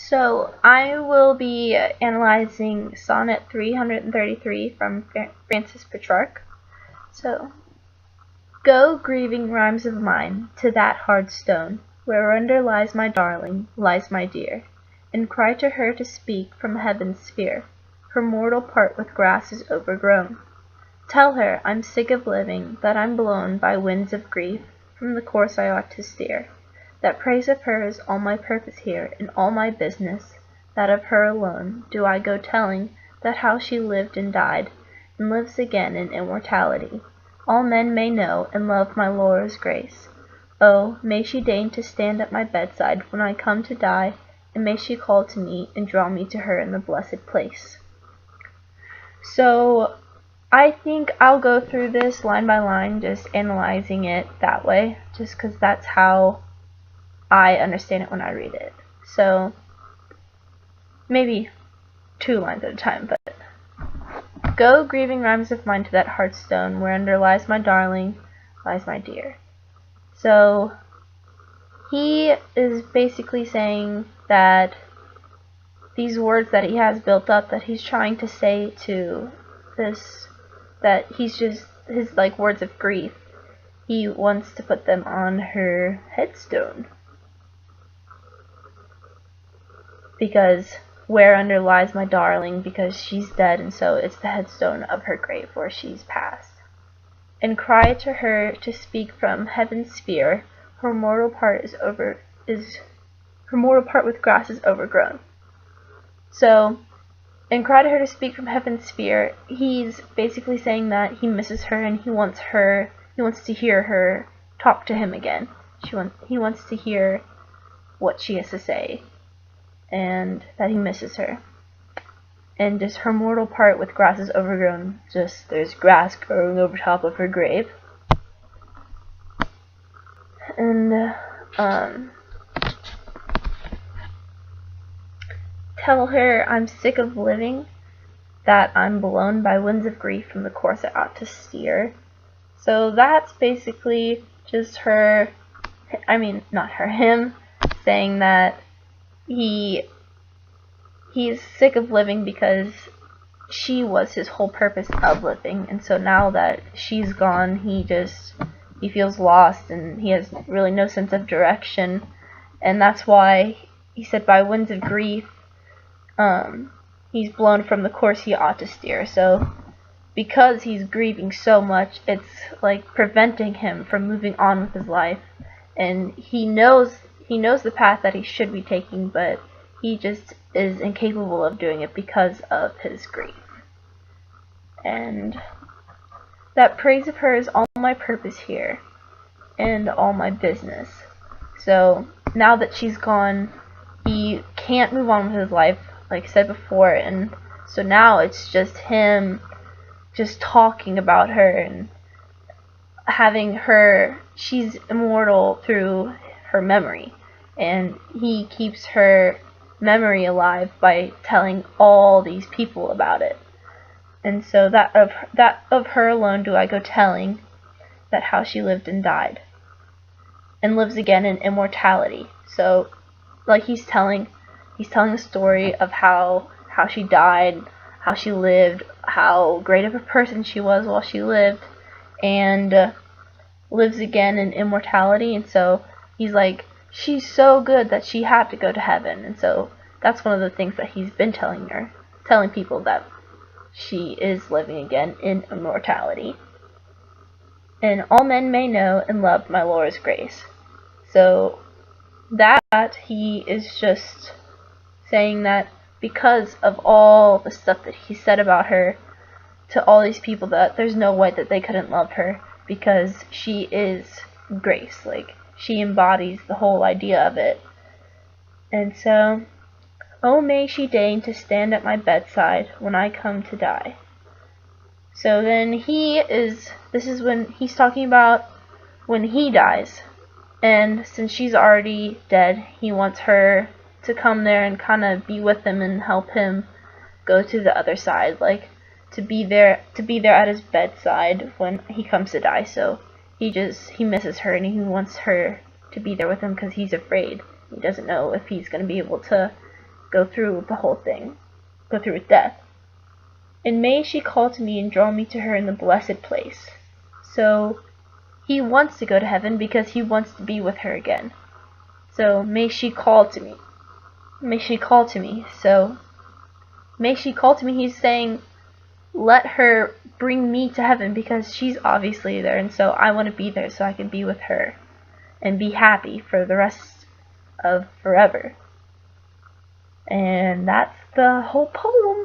So I will be analyzing Sonnet 333 from Francis Petrarch. So, go, grieving rhymes of mine, to that hard stone, whereunder lies my darling, lies my dear, and cry to her to speak from heaven's sphere, her mortal part with grass is overgrown. Tell her I'm sick of living, that I'm blown by winds of grief from the course I ought to steer, that praise of her is all my purpose here, and all my business, that of her alone do I go telling, that how she lived and died, and lives again in immortality, all men may know and love my Laura's grace. Oh, may she deign to stand at my bedside when I come to die, and may she call to me and draw me to her in the blessed place. So I think I'll go through this line by line, just analyzing it that way, just because that's how I understand it when I read it. So maybe 2 lines at a time, but go, grieving rhymes of mine, to that hard stone, whereunder lies my darling, lies my dear. So he is basically saying that these words that he has built up, that he's trying to say to this, that he's just his like words of grief, he wants to put them on her headstone, because whereunder lies my darling, because she's dead, and so it's the headstone of her grave where she's passed. And cry to her to speak from heaven's sphere, her mortal part her mortal part with grass is overgrown. So, and cry to her to speak from heaven's sphere, he's basically saying that he misses her and he wants to hear her talk to him again. He wants to hear what she has to say, and that he misses her. And just her mortal part with grass is overgrown, just there's grass growing over top of her grave. And tell her I'm sick of living, that I'm blown by winds of grief from the course I ought to steer. So that's basically just him saying that he's sick of living because she was his whole purpose of living, and so now that she's gone, he feels lost and he has really no sense of direction, and that's why he said by winds of grief he's blown from the course he ought to steer. So because he's grieving so much, it's like preventing him from moving on with his life, and he knows the path that he should be taking, but he just is incapable of doing it because of his grief. And that praise of her is all my purpose here, and all my business. So now that she's gone, he can't move on with his life, like I said before, and so now it's just him just talking about her and having her, she's immortal through her memory, and he keeps her memory alive by telling all these people about it. And so that of her alone do I go telling, that how she lived and died, and lives again in immortality. So like he's telling a story of how she died, how she lived, how great of a person she was while she lived, and lives again in immortality. And so he's like, she's so good that she had to go to heaven. And so that's one of the things that he's been telling people, that she is living again in immortality. And all men may know and love my Laura's grace. So that he is just saying that because of all the stuff that he said about her to all these people, that there's no way that they couldn't love her, because she is grace, like she embodies the whole idea of it. And so, oh, may she deign to stand at my bedside when I come to die. So then this is when he's talking about when he dies, and since she's already dead, he wants her to come there and kind of be with him and help him go to the other side, like to be there at his bedside when he comes to die. So he misses her, and he wants her to be there with him because he's afraid. He doesn't know if he's going to be able to go through the whole thing, go through with death. And may she call to me and draw me to her in the blessed place. So he wants to go to heaven because he wants to be with her again. So may she call to me. May she call to me. So may she call to me. He's saying, let her bring me to heaven because she's obviously there, and so I want to be there so I can be with her and be happy for the rest of forever. And that's the whole poem.